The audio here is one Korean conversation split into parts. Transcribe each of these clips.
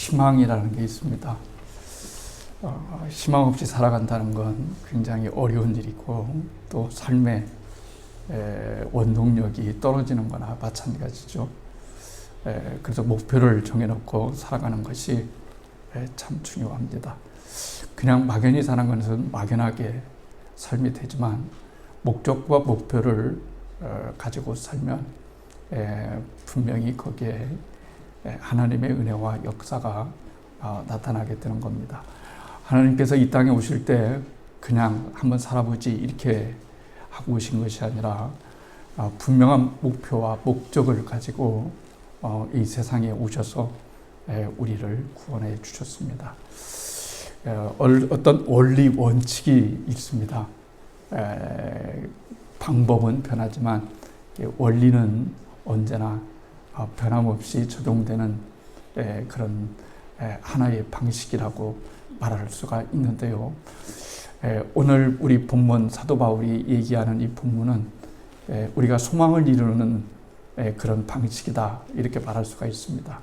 희망이라는 게 있습니다. 희망 없이 살아간다는 건 굉장히 어려운 일이고 또 삶의 원동력이 떨어지는 거나 마찬가지죠. 그래서 목표를 정해놓고 살아가는 것이 참 중요합니다. 그냥 막연히 사는 것은 막연하게 삶이 되지만 목적과 목표를 가지고 살면 분명히 거기에 하나님의 은혜와 역사가 나타나게 되는 겁니다. 하나님께서 이 땅에 오실 때 그냥 한번 살아보지 이렇게 하고 오신 것이 아니라 분명한 목표와 목적을 가지고 이 세상에 오셔서 우리를 구원해 주셨습니다. 어떤 원리 원칙이 있습니다. 방법은 변하지만 원리는 언제나 변함없이 적용되는 그런 하나의 방식이라고 말할 수가 있는데요. 오늘 우리 본문 사도 바울이 얘기하는 이 본문은 우리가 소망을 이루는 그런 방식이다 이렇게 말할 수가 있습니다.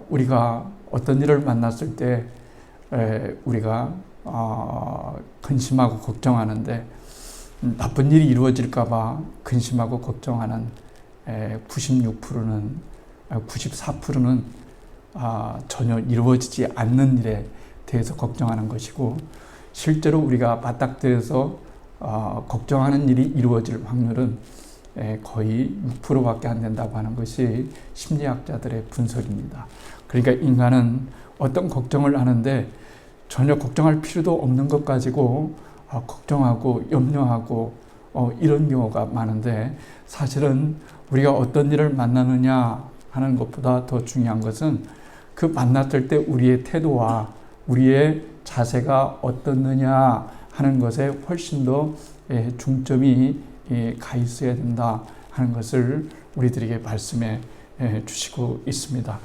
우리가 어떤 일을 만났을 때 우리가 근심하고 걱정하는데 나쁜 일이 이루어질까 봐 근심하고 걱정하는 96%는 94%는 전혀 이루어지지 않는 일에 대해서 걱정하는 것이고 실제로 우리가 맞닥뜨려서 걱정하는 일이 이루어질 확률은 거의 6%밖에 안 된다고 하는 것이 심리학자들의 분석입니다. 그러니까 인간은 어떤 걱정을 하는데 전혀 걱정할 필요도 없는 것 가지고 걱정하고 염려하고 이런 경우가 많은데 사실은 우리가 어떤 일을 만나느냐 하는 것보다 더 중요한 것은 그 만났을 때 우리의 태도와 우리의 자세가 어떻느냐 하는 것에 훨씬 더 중점이 가 있어야 된다 하는 것을 우리들에게 말씀해 주시고 있습니다.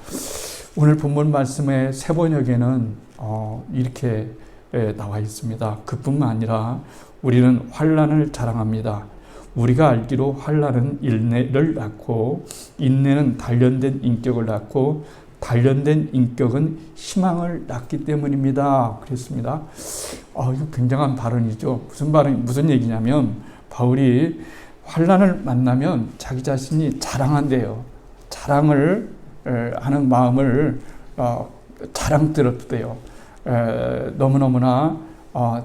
오늘 본문 말씀의 세 번역에는 이렇게 나와 있습니다. 그뿐만 아니라 우리는 환난을 자랑합니다. 우리가 알기로 환난은 인내를 낳고 인내는 단련된 인격을 낳고 단련된 인격은 희망을 낳기 때문입니다. 그랬습니다. 이거 굉장한 발언이죠. 무슨 얘기냐면 바울이 환난을 만나면 자기 자신이 자랑한대요. 자랑을 하는 마음을 자랑스럽대요. 너무너무나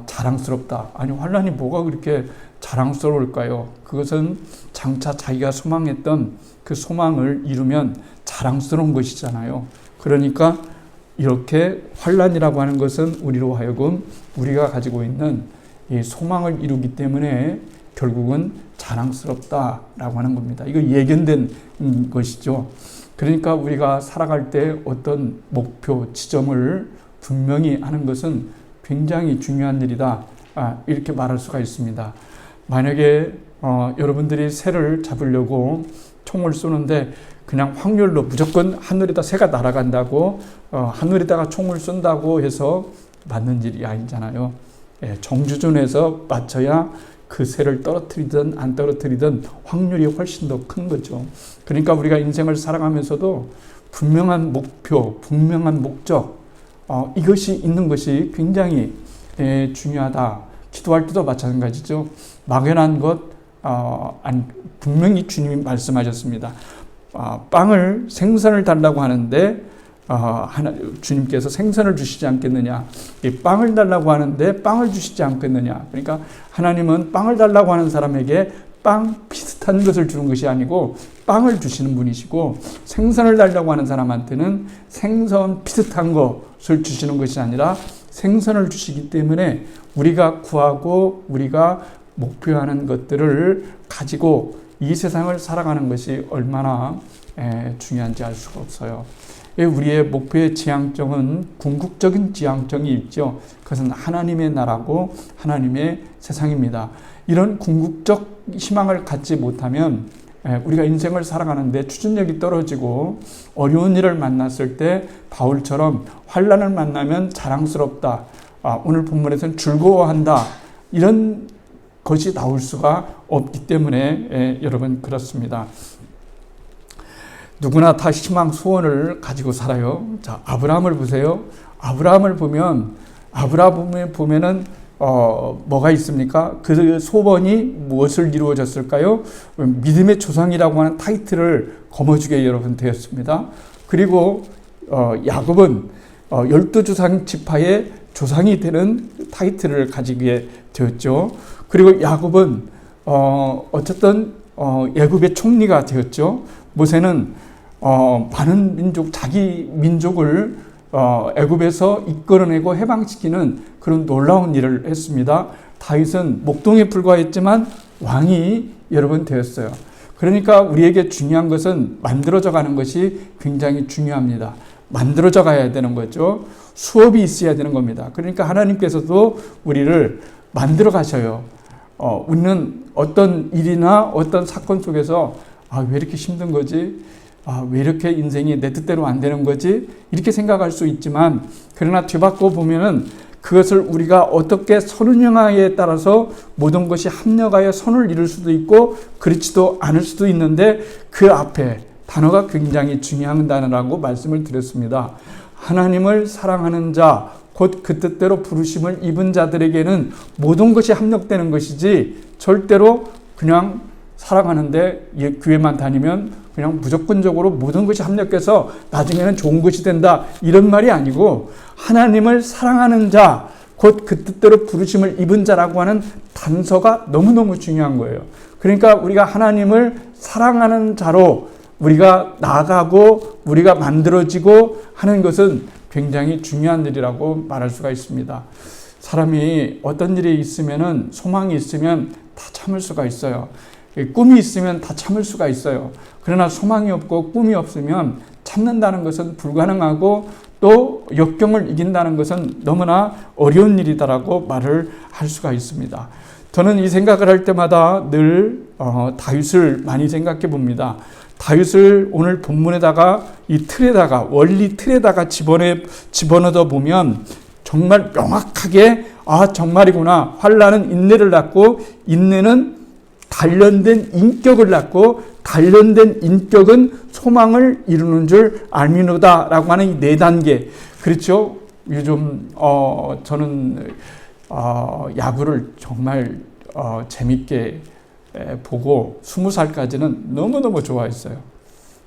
자랑스럽다. 아니 환난이 뭐가 그렇게 자랑스러울까요? 그것은 장차 자기가 소망했던 그 소망을 이루면 자랑스러운 것이잖아요. 그러니까 이렇게 환난이라고 하는 것은 우리로 하여금 우리가 가지고 있는 이 소망을 이루기 때문에 결국은 자랑스럽다라고 하는 겁니다. 이거 예견된 것이죠. 그러니까 우리가 살아갈 때 어떤 목표, 지점을 분명히 하는 것은 굉장히 중요한 일이다. 이렇게 말할 수가 있습니다. 만약에 여러분들이 새를 잡으려고 총을 쏘는데 그냥 확률로 무조건 하늘에다 새가 날아간다고 하늘에다가 총을 쏜다고 해서 맞는 일이 아니잖아요. 정주전에서 맞춰야 그 새를 떨어뜨리든 안 떨어뜨리든 확률이 훨씬 더 큰 거죠. 그러니까 우리가 인생을 살아가면서도 분명한 목표, 분명한 목적 이것이 있는 것이 굉장히 중요하다. 기도할 때도 마찬가지죠. 막연한 것 분명히 주님이 말씀하셨습니다. 생선을 달라고 하는데 주님께서 생선을 주시지 않겠느냐. 이 빵을 달라고 하는데 빵을 주시지 않겠느냐. 그러니까 하나님은 빵을 달라고 하는 사람에게 빵 비슷한 것을 주는 것이 아니고 빵을 주시는 분이시고 생선을 달라고 하는 사람한테는 생선 비슷한 것을 주시는 것이 아니라 생선을 주시기 때문에 우리가 구하고 우리가 목표하는 것들을 가지고 이 세상을 살아가는 것이 얼마나 중요한지 알 수가 없어요. 우리의 목표의 지향점은 궁극적인 지향점이 있죠. 그것은 하나님의 나라고 하나님의 세상입니다. 이런 궁극적 희망을 갖지 못하면 우리가 인생을 살아가는데 추진력이 떨어지고 어려운 일을 만났을 때 바울처럼 환난을 만나면 자랑스럽다. 오늘 본문에서는 즐거워한다. 이런 것이 나올 수가 없기 때문에 여러분 그렇습니다. 누구나 다 희망 소원을 가지고 살아요. 자, 아브라함을 보세요. 아브라함을 보면은 뭐가 있습니까? 그 소원이 무엇을 이루어졌을까요? 믿음의 조상이라고 하는 타이틀을 거머쥐게 여러분 되었습니다. 그리고 야곱은 12조상 지파의 조상이 되는 타이틀을 가지게 되었죠. 그리고 야곱은 어쨌든 애굽의 총리가 되었죠. 모세는 많은 민족, 자기 민족을 애굽에서 이끌어내고 해방시키는 그런 놀라운 일을 했습니다. 다윗은 목동에 불과했지만 왕이 여러분 되었어요. 그러니까 우리에게 중요한 것은 만들어져 가는 것이 굉장히 중요합니다. 만들어져 가야 되는 거죠. 수업이 있어야 되는 겁니다. 그러니까 하나님께서도 우리를 만들어 가셔요. 우리는 어떤 일이나 어떤 사건 속에서 왜 이렇게 힘든 거지? 왜 이렇게 인생이 내 뜻대로 안 되는 거지? 이렇게 생각할 수 있지만, 그러나 뒤바꿔 보면은 그것을 우리가 어떻게 선운영하에 따라서 모든 것이 합력하여 선을 이룰 수도 있고 그렇지도 않을 수도 있는데, 그 앞에 단어가 굉장히 중요한 단어라고 말씀을 드렸습니다. 하나님을 사랑하는 자, 곧 그 뜻대로 부르심을 입은 자들에게는 모든 것이 합력되는 것이지, 절대로 그냥 살아가는데 교회만 다니면 그냥 무조건적으로 모든 것이 합력해서 나중에는 좋은 것이 된다, 이런 말이 아니고, 하나님을 사랑하는 자, 곧 그 뜻대로 부르심을 입은 자라고 하는 단서가 너무너무 중요한 거예요. 그러니까 우리가 하나님을 사랑하는 자로 우리가 나아가고 우리가 만들어지고 하는 것은 굉장히 중요한 일이라고 말할 수가 있습니다. 사람이 어떤 일이 있으면은, 소망이 있으면 다 참을 수가 있어요. 꿈이 있으면 다 참을 수가 있어요. 그러나 소망이 없고 꿈이 없으면 참는다는 것은 불가능하고, 또 역경을 이긴다는 것은 너무나 어려운 일이다라고 말을 할 수가 있습니다. 저는 이 생각을 할 때마다 늘 다윗을 많이 생각해 봅니다. 다윗을 오늘 본문에다가, 이 틀에다가, 원리 틀에다가 집어넣어 보면 정말 명확하게 정말이구나. 환난은 인내를 낳고, 인내는 단련된 인격을 낳고, 단련된 인격은 소망을 이루는 줄 알미노다라고 하는 이 4단계. 그렇죠? 요즘 저는 야구를 정말 재밌게 보고 20살까지는 너무너무 좋아했어요.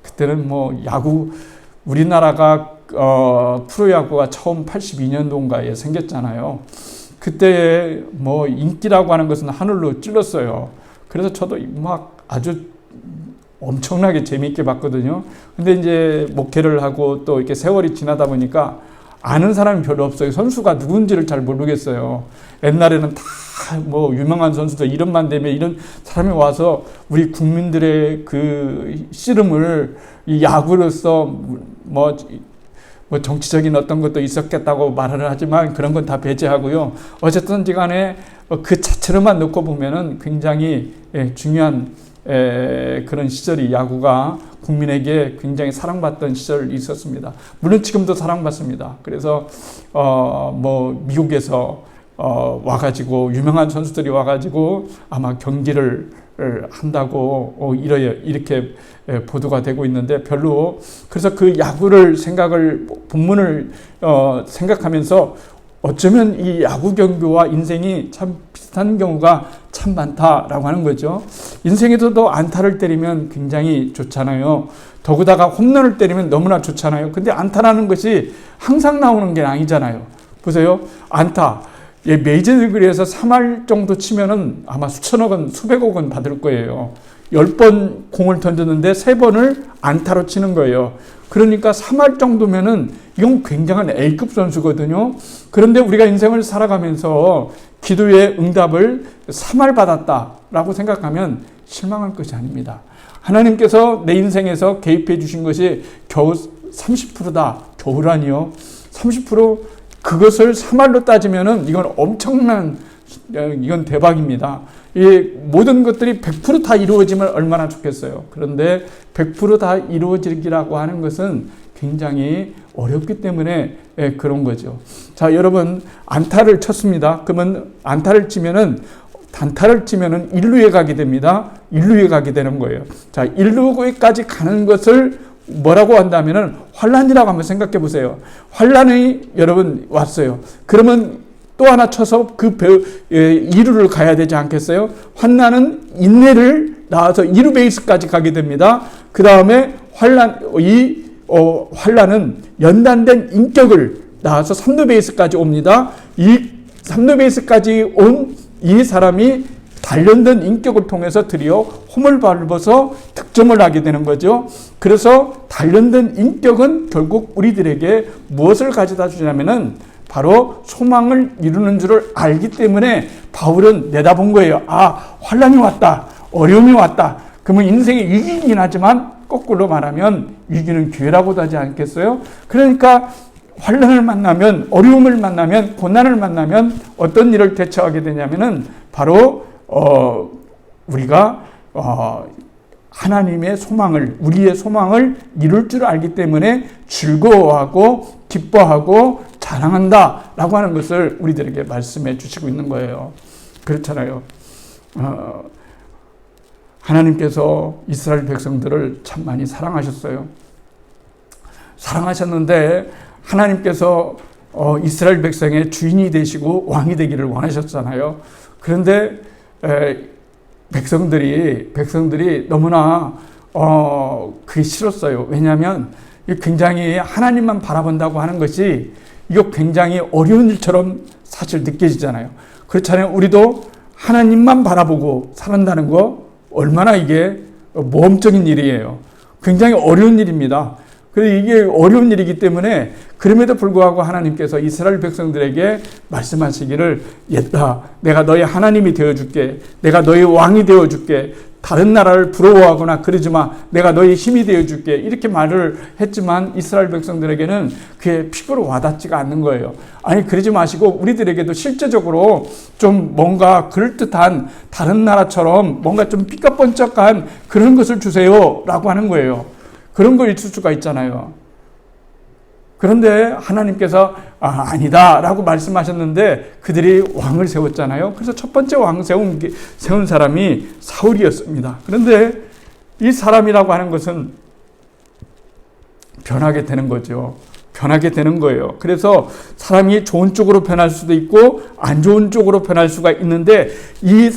그때는 뭐 야구, 우리나라가 프로야구가 처음 82년도인가에 생겼잖아요. 그때 뭐 인기라고 하는 것은 하늘로 찔렀어요. 그래서 저도 막 아주 엄청나게 재미있게 봤거든요. 근데 이제 목회를 하고 또 이렇게 세월이 지나다 보니까 아는 사람이 별로 없어요. 선수가 누군지를 잘 모르겠어요. 옛날에는 다 뭐 유명한 선수들 이름만 대면 이런 사람이 와서 우리 국민들의 그 씨름을 이 야구로서 뭐 정치적인 어떤 것도 있었겠다고 말을 하지만 그런 건 다 배제하고요. 어쨌든 간에 그 자체로만 놓고 보면은 굉장히 중요한 그런 시절이, 야구가 국민에게 굉장히 사랑받던 시절이 있었습니다. 물론 지금도 사랑받습니다. 그래서 뭐 미국에서 와가지고 유명한 선수들이 와가지고 아마 경기를 한다고 이렇게 보도가 되고 있는데, 별로, 그래서 그 야구를 본문을 생각하면서 어쩌면 이 야구 경기와 인생이 참 비슷한 경우가 참 많다라고 하는 거죠. 인생에서도 안타를 때리면 굉장히 좋잖아요. 더구다가 홈런을 때리면 너무나 좋잖아요. 근데 안타라는 것이 항상 나오는 게 아니잖아요. 보세요. 안타. 메이저리그에서 3할 정도 치면은 아마 수천억 원, 수백억 원 받을 거예요. 10번 공을 던졌는데 3번을 안타로 치는 거예요. 그러니까 3할 정도면은 이건 굉장한 A급 선수거든요. 그런데 우리가 인생을 살아가면서 기도의 응답을 3할 받았다라고 생각하면 실망할 것이 아닙니다. 하나님께서 내 인생에서 개입해 주신 것이 겨우 30%다. 겨우라니요. 30%, 그것을 3할로 따지면은 이건 엄청난, 이건 대박입니다. 이 모든 것들이 100% 다 이루어지면 얼마나 좋겠어요. 그런데 100% 다 이루어지기라고 하는 것은 굉장히 어렵기 때문에 그런 거죠. 자, 여러분, 안타를 쳤습니다. 그러면 안타를 치면은, 단타를 치면은 1루에 가게 됩니다. 1루에 가게 되는 거예요. 자, 1루까지 가는 것을 뭐라고 한다면은 환란이라고 한번 생각해 보세요. 환란이 여러분 왔어요. 그러면 또 하나 쳐서 그 이루를 가야 되지 않겠어요? 환난은 인내를 낳아서 이루 베이스까지 가게 됩니다. 그 다음에 환란은 연단된 인격을 낳아서 3루 베이스까지 옵니다. 이 3루 베이스까지 온 이 사람이 단련된 인격을 통해서 드디어 홈을 밟아서 득점을 하게 되는 거죠. 그래서 단련된 인격은 결국 우리들에게 무엇을 가져다 주냐면은 바로 소망을 이루는 줄을 알기 때문에 바울은 내다본 거예요. 아, 환란이 왔다. 어려움이 왔다. 그러면 인생의 위기이긴 하지만 거꾸로 말하면 위기는 기회라고도 하지 않겠어요? 그러니까 환란을 만나면, 어려움을 만나면, 고난을 만나면 어떤 일을 대처하게 되냐면은 바로 우리가 하나님의 소망을, 우리의 소망을 이룰 줄 알기 때문에 즐거워하고 기뻐하고 자랑한다라고 하는 것을 우리들에게 말씀해 주시고 있는 거예요. 그렇잖아요. 하나님께서 이스라엘 백성들을 참 많이 사랑하셨어요. 사랑하셨는데 하나님께서 이스라엘 백성의 주인이 되시고 왕이 되기를 원하셨잖아요. 그런데 백성들이 너무나 그게 싫었어요. 왜냐하면 굉장히 하나님만 바라본다고 하는 것이 이거 굉장히 어려운 일처럼 사실 느껴지잖아요. 그렇잖아요. 우리도 하나님만 바라보고 살아간다는 거 얼마나 이게 모험적인 일이에요. 굉장히 어려운 일입니다. 그래서 이게 어려운 일이기 때문에 그럼에도 불구하고 하나님께서 이스라엘 백성들에게 말씀하시기를 얘들아, 내가 너의 하나님이 되어줄게. 내가 너의 왕이 되어줄게. 다른 나라를 부러워하거나 그러지 마. 내가 너의 힘이 되어줄게. 이렇게 말을 했지만 이스라엘 백성들에게는 그게 피부로 와닿지가 않는 거예요. 아니, 그러지 마시고 우리들에게도 실제적으로 좀 뭔가 그럴듯한 다른 나라처럼 뭔가 좀 삐까뻔쩍한 그런 것을 주세요 라고 하는 거예요. 그런 거 있을 수가 있잖아요. 그런데 하나님께서 아니다 라고 말씀하셨는데 그들이 왕을 세웠잖아요. 그래서 첫 번째 왕 세운 사람이 사울이었습니다. 그런데 이 사람이라고 하는 것은 변하게 되는 거죠. 변하게 되는 거예요. 그래서 사람이 좋은 쪽으로 변할 수도 있고 안 좋은 쪽으로 변할 수가 있는데 이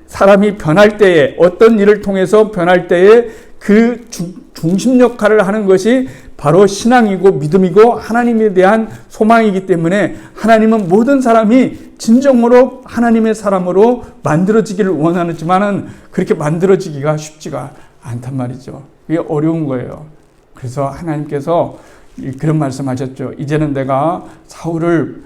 사람이 변할 때에, 어떤 일을 통해서 변할 때에 그 중심 역할을 하는 것이 바로 신앙이고 믿음이고 하나님에 대한 소망이기 때문에 하나님은 모든 사람이 진정으로 하나님의 사람으로 만들어지기를 원하지만은 그렇게 만들어지기가 쉽지가 않단 말이죠. 이게 어려운 거예요. 그래서 하나님께서 그런 말씀하셨죠. 이제는 내가 사울을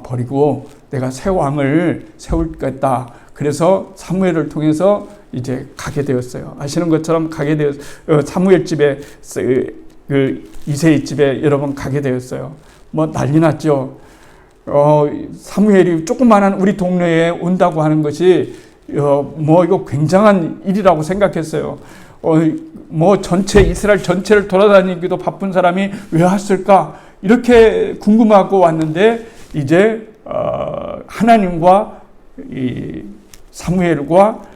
버리고 내가 새 왕을 세우겠다. 그래서 사무엘을 통해서 이제 가게 되었어요. 아시는 것처럼 가게 되었어요. 사무엘 집에, 이새의 집에 여러 번 가게 되었어요. 뭐 난리 났죠. 사무엘이 조그마한 우리 동네에 온다고 하는 것이 뭐 이거 굉장한 일이라고 생각했어요. 뭐 이스라엘 전체를 돌아다니기도 바쁜 사람이 왜 왔을까? 이렇게 궁금하고 왔는데 이제 하나님과 이 사무엘과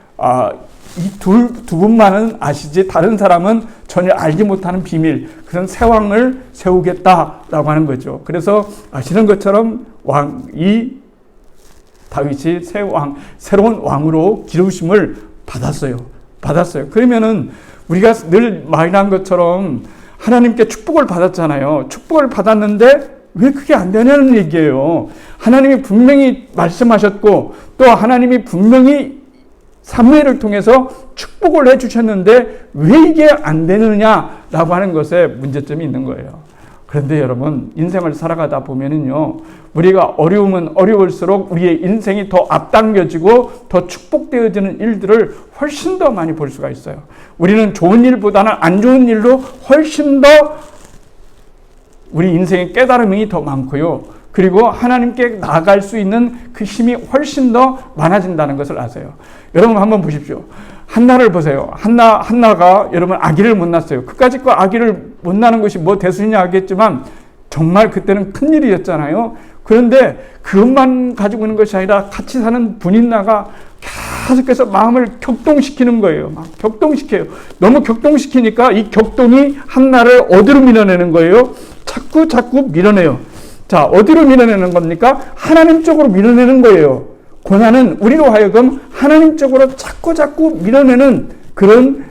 이 두 분만은 아시지 다른 사람은 전혀 알지 못하는 비밀, 그런 새 왕을 세우겠다라고 하는 거죠. 그래서 아시는 것처럼 다윗이 새로운 왕으로 기르심을 받았어요. 그러면은 우리가 늘 말한 것처럼 하나님께 축복을 받았잖아요. 축복을 받았는데 왜 그게 안 되냐는 얘기예요. 하나님이 분명히 말씀하셨고 또 하나님이 분명히 사무엘을 통해서 축복을 해주셨는데 왜 이게 안 되느냐라고 하는 것에 문제점이 있는 거예요. 그런데 여러분, 인생을 살아가다 보면은요, 우리가 어려우면 어려울수록 우리의 인생이 더 앞당겨지고 더 축복되어지는 일들을 훨씬 더 많이 볼 수가 있어요. 우리는 좋은 일보다는 안 좋은 일로 훨씬 더 우리 인생의 깨달음이 더 많고요. 그리고 하나님께 나아갈 수 있는 그 힘이 훨씬 더 많아진다는 것을 아세요. 여러분 한번 보십시오. 한나를 보세요. 한나가 여러분 아기를 못 낳았어요. 그까짓 거 아기를 못 낳는 것이 뭐 대수냐 하겠지만 정말 그때는 큰일이었잖아요. 그런데 그것만 가지고 있는 것이 아니라 같이 사는 분인나가 계속해서 마음을 격동시키는 거예요. 막 격동시켜요. 너무 격동시키니까 이 격동이 한나를 어디로 밀어내는 거예요? 자꾸 밀어내요. 자, 어디로 밀어내는 겁니까? 하나님 쪽으로 밀어내는 거예요. 고난은 우리로 하여금 하나님 쪽으로 자꾸 밀어내는 그런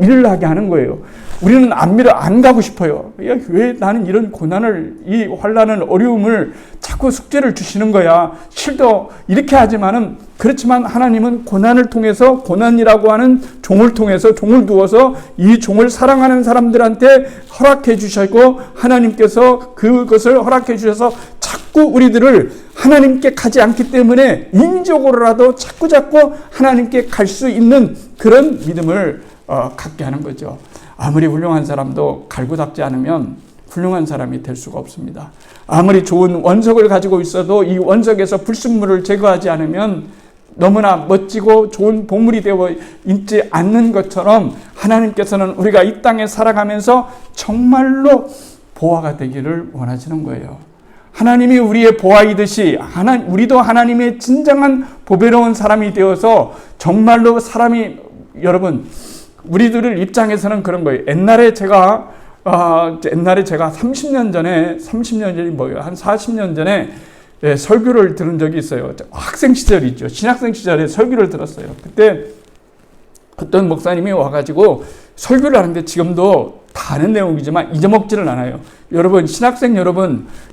일을 하게 하는 거예요. 우리는 안 가고 싶어요. 야, 왜 나는 이런 고난을, 이 환난을, 어려움을 자꾸 숙제를 주시는 거야. 싫도 이렇게 하지만은, 그렇지만 하나님은 고난을 통해서, 고난이라고 하는 종을 통해서, 종을 두어서 이 종을 사랑하는 사람들한테 허락해 주시고, 하나님께서 그것을 허락해 주셔서 자꾸 우리들을 하나님께 가지 않기 때문에 인위적으로라도 자꾸 하나님께 갈 수 있는 그런 믿음을 갖게 하는 거죠. 아무리 훌륭한 사람도 갈고 닦지 않으면 훌륭한 사람이 될 수가 없습니다. 아무리 좋은 원석을 가지고 있어도 이 원석에서 불순물을 제거하지 않으면 너무나 멋지고 좋은 보물이 되어 있지 않는 것처럼, 하나님께서는 우리가 이 땅에 살아가면서 정말로 보화가 되기를 원하시는 거예요. 하나님이 우리의 보화이듯이 우리도 하나님의 진정한 보배로운 사람이 되어서 정말로 여러분, 우리들을 입장에서는 그런 거예요. 옛날에 제가 30년 전이 뭐예요? 한 40년 전에 설교를 들은 적이 있어요. 학생 시절이죠. 신학생 시절에 설교를 들었어요. 그때 어떤 목사님이 와가지고 설교를 하는데, 지금도 다 아는 내용이지만 잊어먹지를 않아요. 여러분, 신학생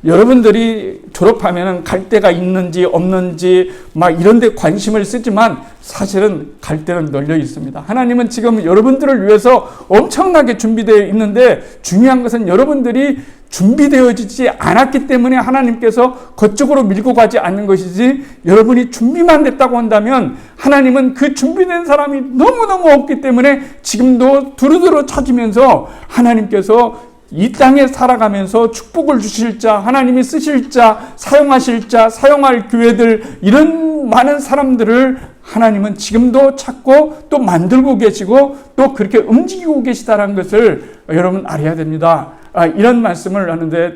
여러분들이 졸업하면 갈 데가 있는지 없는지 막 이런 데 관심을 쓰지만 사실은 갈 데는 널려 있습니다. 하나님은 지금 여러분들을 위해서 엄청나게 준비되어 있는데, 중요한 것은 여러분들이 준비되어지지 않았기 때문에 하나님께서 그쪽으로 밀고 가지 않는 것이지, 여러분이 준비만 됐다고 한다면 하나님은 그 준비된 사람이 너무너무 없기 때문에 지금도 두루두루 찾으면서 하나님께서 이 땅에 살아가면서 축복을 주실 자, 하나님이 쓰실 자, 사용하실 자, 사용할 교회들, 이런 많은 사람들을 하나님은 지금도 찾고 또 만들고 계시고 또 그렇게 움직이고 계시다는 것을 여러분 알아야 됩니다. 이런 말씀을 하는데,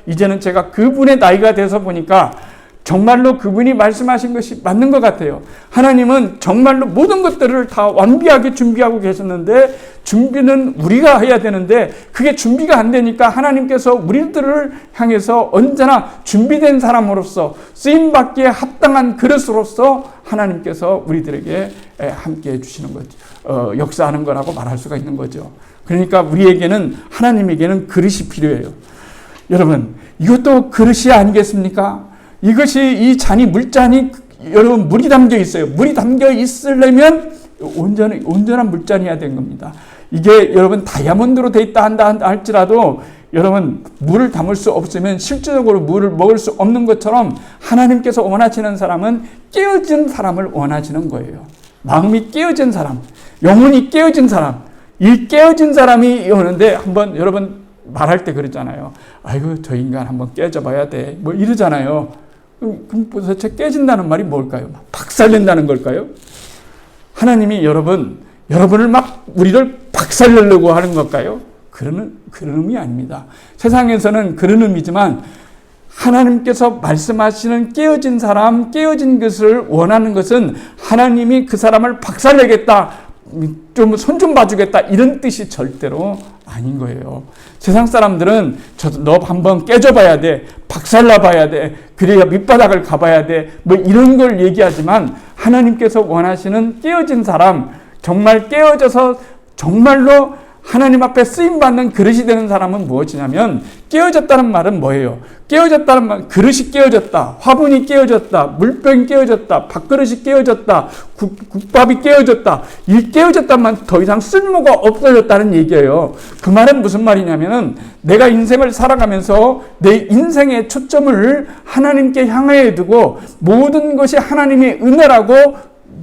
이제는 제가 그분의 나이가 돼서 보니까 정말로 그분이 말씀하신 것이 맞는 것 같아요. 하나님은 정말로 모든 것들을 다 완비하게 준비하고 계셨는데, 준비는 우리가 해야 되는데 그게 준비가 안 되니까 하나님께서 우리들을 향해서 언제나 준비된 사람으로서, 쓰임받기에 합당한 그릇으로서 하나님께서 우리들에게 함께 해주시는 거죠. 역사하는 거라고 말할 수가 있는 거죠. 그러니까 우리에게는, 하나님에게는 그릇이 필요해요. 여러분, 이것도 그릇이 아니겠습니까? 이것이, 이 잔이, 물잔이, 여러분, 물이 담겨 있어요. 물이 담겨 있으려면 온전한 물잔이어야 되는 겁니다. 이게 여러분 다이아몬드로 돼 있다 한다 할지라도, 여러분, 물을 담을 수 없으면 실질적으로 물을 먹을 수 없는 것처럼, 하나님께서 원하시는 사람은 깨어진 사람을 원하시는 거예요. 마음이 깨어진 사람, 영혼이 깨어진 사람, 이 깨어진 사람이 오는데, 한번 여러분 말할 때 그러잖아요. 아이고, 저 인간 한번 깨져 봐야 돼, 뭐 이러잖아요. 그럼 도대체 깨진다는 말이 뭘까요? 박살낸다는 걸까요? 하나님이 여러분을 막 우리를 박살내려고 하는 걸까요? 그런 의미 아닙니다. 세상에서는 그런 의미지만, 하나님께서 말씀하시는 깨어진 사람, 깨어진 것을 원하는 것은 하나님이 그 사람을 박살내겠다, 좀 손 좀 봐주겠다, 이런 뜻이 절대로 아닌 거예요. 세상 사람들은 너 한번 깨져봐야 돼, 박살나봐야 돼, 그래야 밑바닥을 가봐야 돼, 뭐 이런 걸 얘기하지만, 하나님께서 원하시는 깨어진 사람, 정말 깨어져서 정말로 하나님 앞에 쓰임받는 그릇이 되는 사람은 무엇이냐면, 깨어졌다는 말은 뭐예요? 깨어졌다는 말, 그릇이 깨어졌다, 화분이 깨어졌다, 물병이 깨어졌다, 밥그릇이 깨어졌다, 국밥이 깨어졌다. 이 깨어졌다는 말은 더 이상 쓸모가 없어졌다는 얘기예요. 그 말은 무슨 말이냐면은, 내가 인생을 살아가면서 내 인생의 초점을 하나님께 향해 두고 모든 것이 하나님의 은혜라고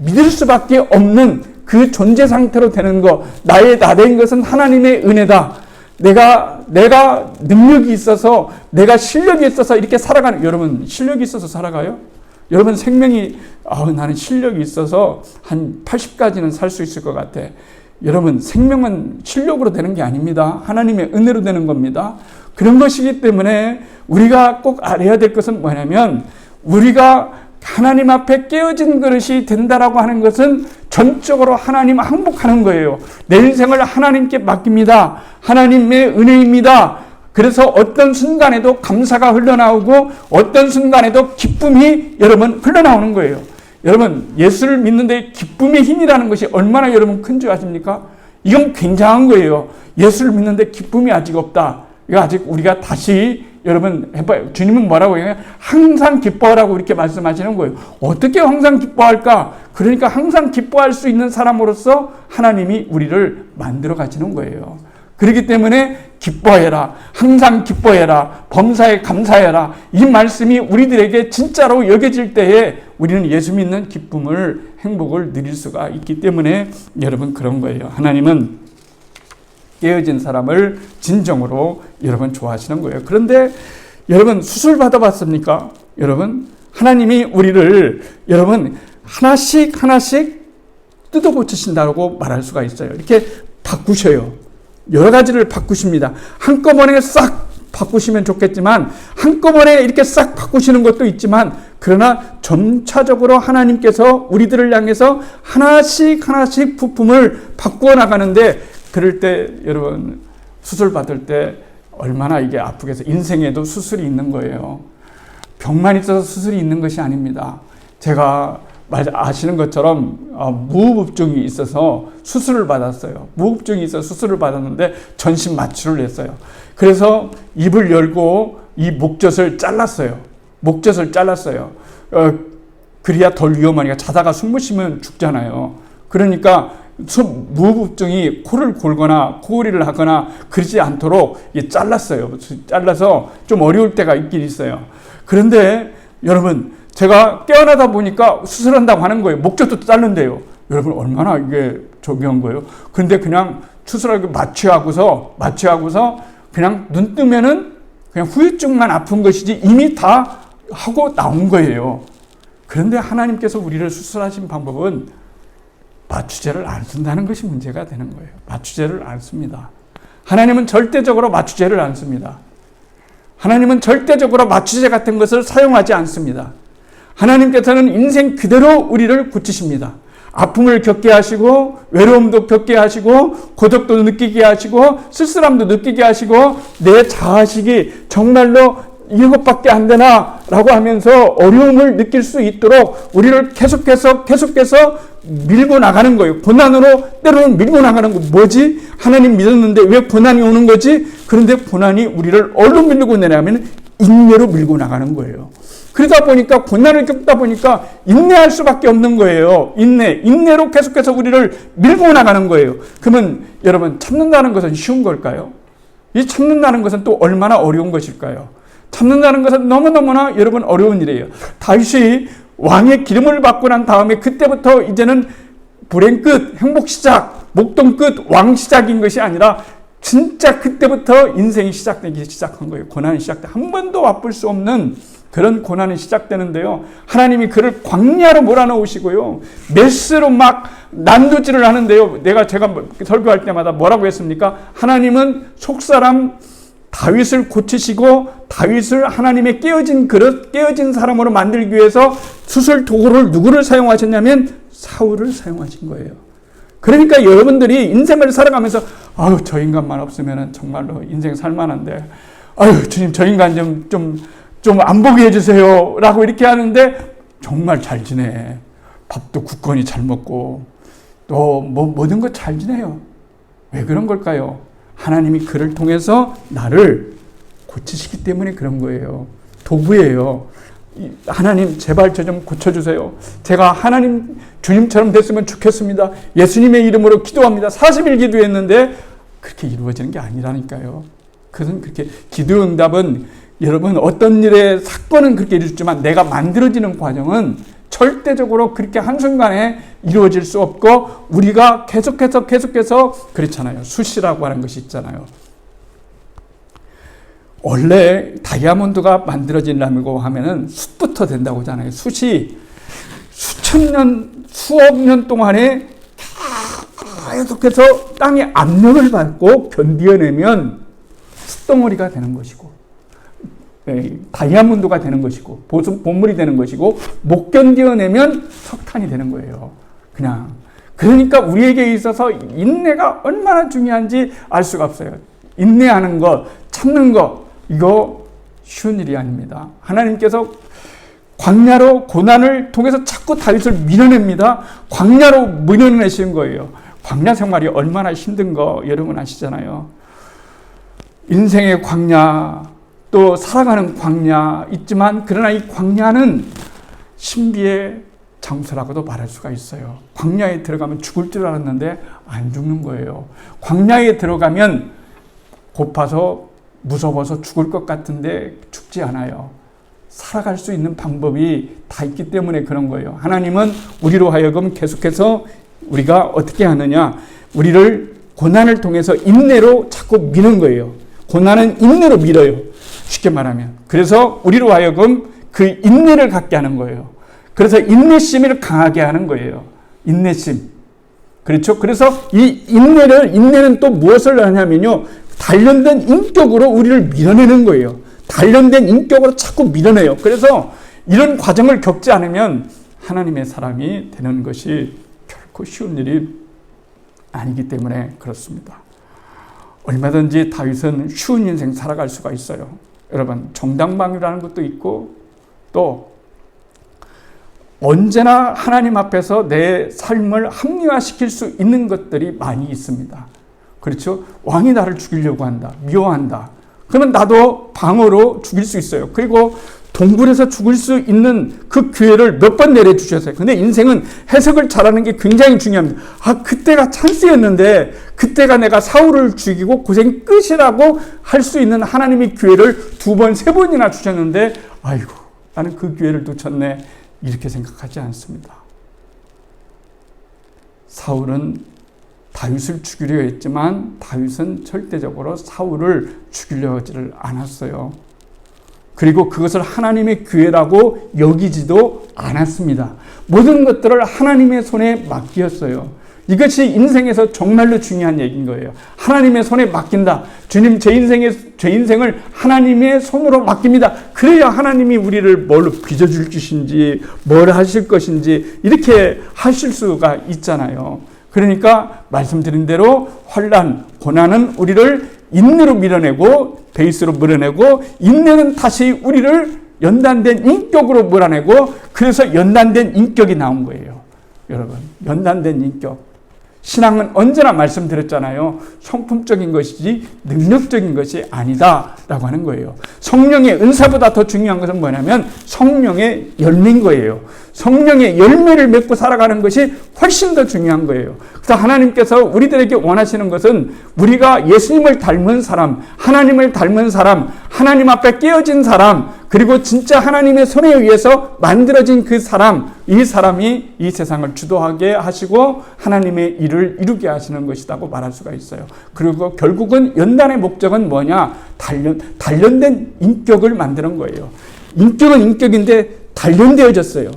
믿을 수밖에 없는 그 존재 상태로 되는 거, 나 된 것은 하나님의 은혜다. 내가 능력이 있어서, 내가 실력이 있어서 이렇게 살아가는, 여러분, 실력이 있어서 살아가요? 여러분, 생명이, 나는 실력이 있어서 한 80까지는 살 수 있을 것 같아. 여러분, 생명은 실력으로 되는 게 아닙니다. 하나님의 은혜로 되는 겁니다. 그런 것이기 때문에 우리가 꼭 알아야 될 것은 뭐냐면, 우리가 하나님 앞에 깨어진 그릇이 된다라고 하는 것은 전적으로 하나님 항복하는 거예요. 내 인생을 하나님께 맡깁니다. 하나님의 은혜입니다. 그래서 어떤 순간에도 감사가 흘러나오고 어떤 순간에도 기쁨이 여러분 흘러나오는 거예요. 여러분, 예수를 믿는데 기쁨의 힘이라는 것이 얼마나 여러분 큰 줄 아십니까? 이건 굉장한 거예요. 예수를 믿는데 기쁨이 아직 없다. 이거 아직 우리가 다시 여러분 해봐요. 주님은 뭐라고 해요? 항상 기뻐하라고 이렇게 말씀하시는 거예요. 어떻게 항상 기뻐할까? 그러니까 항상 기뻐할 수 있는 사람으로서 하나님이 우리를 만들어 가시는 거예요. 그렇기 때문에 기뻐해라. 항상 기뻐해라. 범사에 감사해라. 이 말씀이 우리들에게 진짜로 여겨질 때에 우리는 예수 믿는 기쁨을, 행복을 누릴 수가 있기 때문에 여러분 그런 거예요. 하나님은 깨어진 사람을 진정으로 여러분 좋아하시는 거예요. 그런데 여러분 수술 받아봤습니까? 여러분 하나님이 우리를 여러분 하나씩 뜯어 고치신다고 말할 수가 있어요. 이렇게 바꾸셔요. 여러 가지를 바꾸십니다. 한꺼번에 싹 바꾸시면 좋겠지만 한꺼번에 이렇게 싹 바꾸시는 것도 있지만 그러나 점차적으로 하나님께서 우리들을 향해서 하나씩 부품을 바꾸어 나가는데 그럴 때 여러분 수술 받을 때 얼마나 이게 아프게 해서 인생에도 수술이 있는 거예요. 병만 있어서 수술이 있는 것이 아닙니다. 제가 아시는 것처럼 무호흡증이 있어서 수술을 받았어요. 무호흡증이 있어서 수술을 받았는데 전신 마취를 했어요. 그래서 입을 열고 이 목젖을 잘랐어요. 그래야 덜 위험하니까 자다가 숨 못 쉬면 죽잖아요. 그러니까 무호흡증이 코를 골거나 코골이를 하거나 그러지 않도록 잘랐어요. 잘라서 좀 어려울 때가 있긴 있어요. 그런데 여러분 제가 깨어나다 보니까 수술한다고 하는 거예요. 목젖도 자른대요. 여러분 얼마나 이게 중요한 거예요. 그런데 그냥 수술하고 마취하고서 그냥 눈 뜨면은 그냥 후유증만 아픈 것이지 이미 다 하고 나온 거예요. 그런데 하나님께서 우리를 수술하신 방법은 마취제를 안 쓴다는 것이 문제가 되는 거예요. 마취제를 안 씁니다. 하나님은 절대적으로 마취제를 안 씁니다. 하나님은 절대적으로 마취제 같은 것을 사용하지 않습니다. 하나님께서는 인생 그대로 우리를 고치십니다. 아픔을 겪게 하시고 외로움도 겪게 하시고 고독도 느끼게 하시고 쓸쓸함도 느끼게 하시고 내 자아식이 정말로 이것밖에 안 되나 라고 하면서 어려움을 느낄 수 있도록 우리를 계속해서 밀고 나가는 거예요. 고난으로 때로는 밀고 나가는 거. 뭐지? 하나님 믿었는데 왜 고난이 오는 거지? 그런데 고난이 우리를 어디로 밀고 내냐면 인내로 밀고 나가는 거예요. 그러다 보니까 고난을 겪다 보니까 인내할 수밖에 없는 거예요. 인내로 계속해서 우리를 밀고 나가는 거예요. 그러면 여러분 참는다는 것은 쉬운 걸까요? 이 참는다는 것은 또 얼마나 어려운 것일까요? 참는다는 것은 너무너무나 여러분 어려운 일이에요. 다윗이 왕의 기름을 받고 난 다음에 그때부터 이제는 불행 끝, 행복 시작, 목동 끝, 왕 시작인 것이 아니라 진짜 그때부터 인생이 시작되기 시작한 거예요. 고난이 시작돼. 한 번도 맛볼 수 없는 그런 고난이 시작되는데요. 하나님이 그를 광야로 몰아넣으시고요. 메스로 막 난도질을 하는데요. 제가 설교할 때마다 뭐라고 했습니까? 하나님은 속사람 다윗을 고치시고 다윗을 하나님의 깨어진 그릇, 깨어진 사람으로 만들기 위해서 수술 도구를 누구를 사용하셨냐면 사울을 사용하신 거예요. 그러니까 여러분들이 인생을 살아가면서 아유 저 인간만 없으면 정말로 인생 살만한데 아유 주님 저 인간 좀 안 보게 해주세요 라고 이렇게 하는데 정말 잘 지내. 밥도 굳건히 잘 먹고 또 모든 것 잘 지내요. 왜 그런 걸까요? 하나님이 그를 통해서 나를 고치시기 때문에 그런 거예요. 도구예요. 하나님 제발 저 좀 고쳐주세요. 제가 하나님 주님처럼 됐으면 좋겠습니다. 예수님의 이름으로 기도합니다. 40일 기도했는데 그렇게 이루어지는 게 아니라니까요. 그것은 그렇게 기도 응답은 여러분 어떤 일의 사건은 그렇게 이루어지지만 내가 만들어지는 과정은 절대적으로 그렇게 한순간에 이루어질 수 없고 우리가 계속해서 그렇잖아요. 숯이라고 하는 것이 있잖아요. 원래 다이아몬드가 만들어지려고 하면은 숯부터 된다고 하잖아요. 숯이 수천 년, 수억 년 동안에 계속해서 땅의 압력을 받고 견디어내면 숯덩어리가 되는 것이고 다이아몬드가 되는 것이고 보물이 되는 것이고 못 견뎌내면 석탄이 되는 거예요. 그러니까 우리에게 있어서 인내가 얼마나 중요한지 알 수가 없어요. 인내하는 것, 참는 것, 이거 쉬운 일이 아닙니다. 하나님께서 광야로 고난을 통해서 자꾸 다윗을 밀어냅니다. 광야로 밀어내신 거예요. 광야 생활이 얼마나 힘든 거 여러분 아시잖아요. 인생의 광야, 또 살아가는 광야 있지만 그러나 이 광야는 신비의 장소라고도 말할 수가 있어요. 광야에 들어가면 죽을 줄 알았는데 안 죽는 거예요. 광야에 들어가면 고파서 무서워서 죽을 것 같은데 죽지 않아요. 살아갈 수 있는 방법이 다 있기 때문에 그런 거예요. 하나님은 우리로 하여금 계속해서 우리가 어떻게 하느냐, 우리를 고난을 통해서 인내로 자꾸 미는 거예요. 고난은 인내로 밀어요. 쉽게 말하면. 그래서 우리로 하여금 그 인내를 갖게 하는 거예요. 그래서 인내심을 강하게 하는 거예요. 인내심. 그렇죠? 그래서 이 인내는 또 무엇을 하냐면요. 단련된 인격으로 우리를 밀어내는 거예요. 단련된 인격으로 자꾸 밀어내요. 그래서 이런 과정을 겪지 않으면 하나님의 사람이 되는 것이 결코 쉬운 일이 아니기 때문에 그렇습니다. 얼마든지 다윗은 쉬운 인생 살아갈 수가 있어요. 여러분, 정당방위라는 것도 있고 또 언제나 하나님 앞에서 내 삶을 합리화시킬 수 있는 것들이 많이 있습니다. 그렇죠? 왕이 나를 죽이려고 한다. 미워한다. 그러면 나도 방어로 죽일 수 있어요. 그리고 동굴에서 죽을 수 있는 그 기회를 몇 번 내려주셨어요. 근데 인생은 해석을 잘하는 게 굉장히 중요합니다. 그때가 찬스였는데 그때가 내가 사울을 죽이고 고생 끝이라고 할 수 있는 하나님의 기회를 2번, 3번이나 주셨는데 아이고 나는 그 기회를 놓쳤네. 이렇게 생각하지 않습니다. 사울은 다윗을 죽이려 했지만 다윗은 절대적으로 사울을 죽이려 하지를 않았어요. 그리고 그것을 하나님의 기회라고 여기지도 않았습니다. 모든 것들을 하나님의 손에 맡겼어요. 이것이 인생에서 정말로 중요한 얘기인 거예요. 하나님의 손에 맡긴다. 주님, 제 인생을 하나님의 손으로 맡깁니다. 그래야 하나님이 우리를 뭘로 빚어줄 것인지, 뭘 하실 것인지 이렇게 하실 수가 있잖아요. 그러니까 말씀드린 대로 환난, 고난은 우리를 인내로 밀어내고 베이스로 밀어내고 인내는 다시 우리를 연단된 인격으로 몰아내고 그래서 연단된 인격이 나온 거예요. 여러분, 연단된 인격. 신앙은 언제나 말씀드렸잖아요. 성품적인 것이지 능력적인 것이 아니다라고 하는 거예요. 성령의 은사보다 더 중요한 것은 뭐냐면 성령의 열매인 거예요. 성령의 열매를 맺고 살아가는 것이 훨씬 더 중요한 거예요. 그래서 하나님께서 우리들에게 원하시는 것은 우리가 예수님을 닮은 사람, 하나님을 닮은 사람, 하나님 앞에 깨어진 사람, 그리고 진짜 하나님의 손에 의해서 만들어진 그 사람, 이 사람이 이 세상을 주도하게 하시고 하나님의 일을 이루게 하시는 것이라고 말할 수가 있어요. 그리고 결국은 연단의 목적은 뭐냐? 단련된 인격을 만드는 거예요. 인격은 인격인데 단련되어졌어요.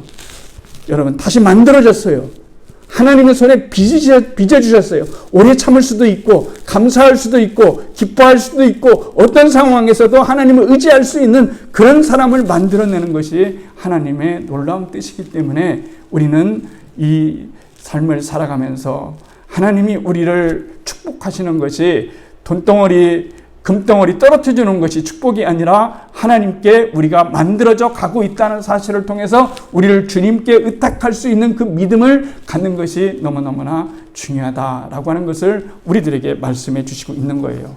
여러분, 다시 만들어졌어요. 하나님의 손에 빚어주셨어요. 오래 참을 수도 있고 감사할 수도 있고 기뻐할 수도 있고 어떤 상황에서도 하나님을 의지할 수 있는 그런 사람을 만들어내는 것이 하나님의 놀라운 뜻이기 때문에 우리는 이 삶을 살아가면서 하나님이 우리를 축복하시는 것이 돈덩어리 금덩어리 떨어뜨려 주는 것이 축복이 아니라 하나님께 우리가 만들어져 가고 있다는 사실을 통해서 우리를 주님께 의탁할 수 있는 그 믿음을 갖는 것이 너무너무나 중요하다라고 하는 것을 우리들에게 말씀해 주시고 있는 거예요.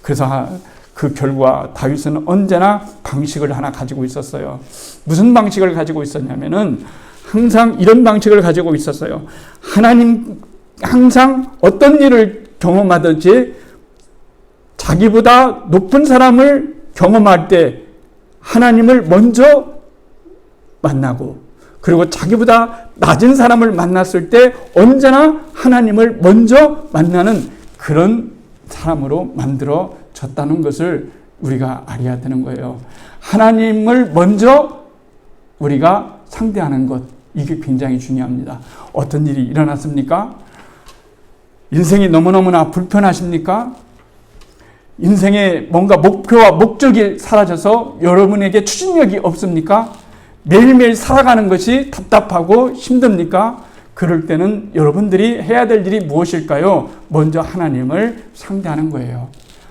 그래서 그 결과 다윗은 언제나 방식을 하나 가지고 있었어요. 무슨 방식을 가지고 있었냐면은 항상 이런 방식을 가지고 있었어요. 하나님 항상 어떤 일을 경험하든지 자기보다 높은 사람을 경험할 때 하나님을 먼저 만나고 그리고 자기보다 낮은 사람을 만났을 때 언제나 하나님을 먼저 만나는 그런 사람으로 만들어졌다는 것을 우리가 알아야 되는 거예요. 하나님을 먼저 우리가 상대하는 것, 이게 굉장히 중요합니다. 어떤 일이 일어났습니까? 인생이 너무너무나 불편하십니까? 인생의 뭔가 목표와 목적이 사라져서 여러분에게 추진력이 없습니까? 매일매일 살아가는 것이 답답하고 힘듭니까? 그럴 때는 여러분들이 해야 될 일이 무엇일까요? 먼저 하나님을 상대하는 거예요.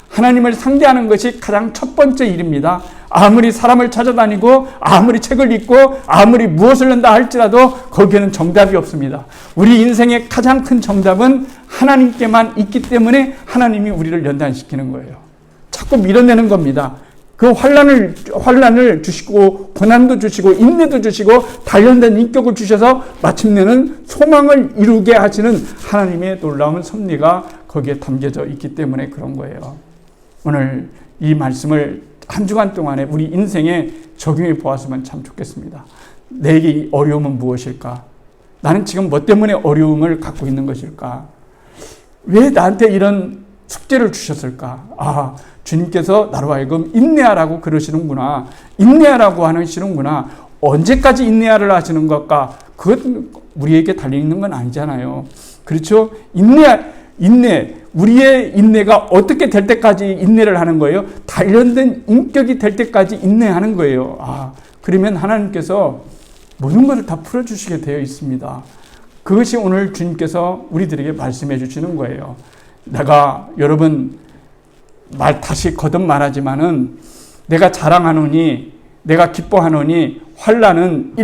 하나님을 상대하는 것이 가장 첫 번째 일입니다. 아무리 사람을 찾아다니고 아무리 책을 읽고 아무리 무엇을 한다 할지라도 거기에는 정답이 없습니다. 우리 인생의 가장 큰 정답은 하나님께만 있기 때문에 하나님이 우리를 연단시키는 거예요. 자꾸 밀어내는 겁니다. 그 환난을 주시고 고난도 주시고 인내도 주시고 단련된 인격을 주셔서 마침내는 소망을 이루게 하시는 하나님의 놀라운 섭리가 거기에 담겨져 있기 때문에 그런 거예요. 오늘 이 말씀을 한 주간 동안에 우리 인생에 적용해 보았으면 참 좋겠습니다. 내게 이 어려움은 무엇일까? 나는 지금 뭐 때문에 어려움을 갖고 있는 것일까? 왜 나한테 이런 숙제를 주셨을까? 주님께서 나로 하여금 인내하라고 그러시는구나. 인내하라고 하시는구나. 언제까지 인내하를 하시는 것까? 그건 우리에게 달려있는 건 아니잖아요. 그렇죠? 인내. 우리의 인내가 어떻게 될 때까지 인내를 하는 거예요? 단련된 인격이 될 때까지 인내하는 거예요. 그러면 하나님께서 모든 것을 다 풀어주시게 되어 있습니다. 그것이 오늘 주님께서 우리들에게 말씀해 주시는 거예요. 내가 여러분 다시 거듭 말하지만은 내가 자랑하노니 내가 기뻐하노니 환난은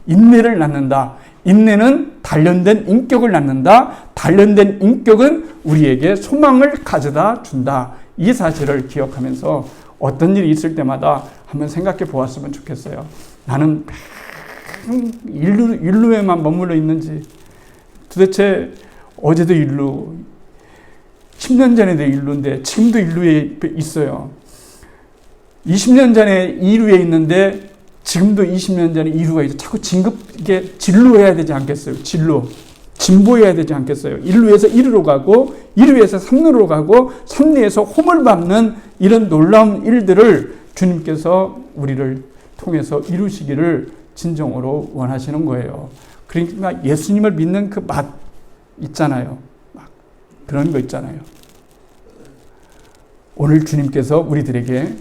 인내를 낳는다. 인내는 단련된 인격을 낳는다. 단련된 인격은 우리에게 소망을 가져다 준다. 이 사실을 기억하면서 어떤 일이 있을 때마다 한번 생각해 보았으면 좋겠어요. 나는 인류에만 머물러 있는지, 도대체 어제도 인류, 10년 전에도 인류인데 지금도 인류에 있어요. 20년 전에 인류에 있는데 지금도 20년 전에 인류가 있어. 자꾸 이게 진로해야 되지 않겠어요? 진보해야 되지 않겠어요? 인류에서 1루로 가고 1루에서 3루로 가고 3루에서 홈을 밟는 이런 놀라운 일들을 주님께서 우리를 통해서 이루시기를 진정으로 원하시는 거예요. 그러니까 예수님을 믿는 그 맛 있잖아요. 막 그런 거 있잖아요. 오늘 주님께서 우리들에게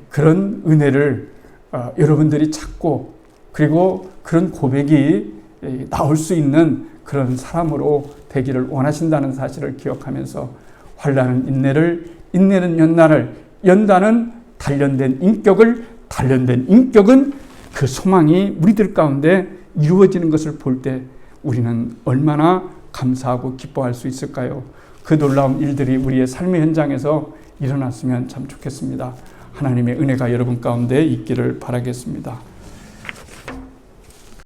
그런 은혜를 여러분들이 찾고 그리고 그런 고백이 나올 수 있는 그런 사람으로 되기를 원하신다는 사실을 기억하면서 환난은 인내는 연단은 단련된 인격은 그 소망이 우리들 가운데 이루어지는 것을 볼 때 우리는 얼마나 감사하고 기뻐할 수 있을까요? 그 놀라운 일들이 우리의 삶의 현장에서 일어났으면 참 좋겠습니다. 하나님의 은혜가 여러분 가운데 있기를 바라겠습니다.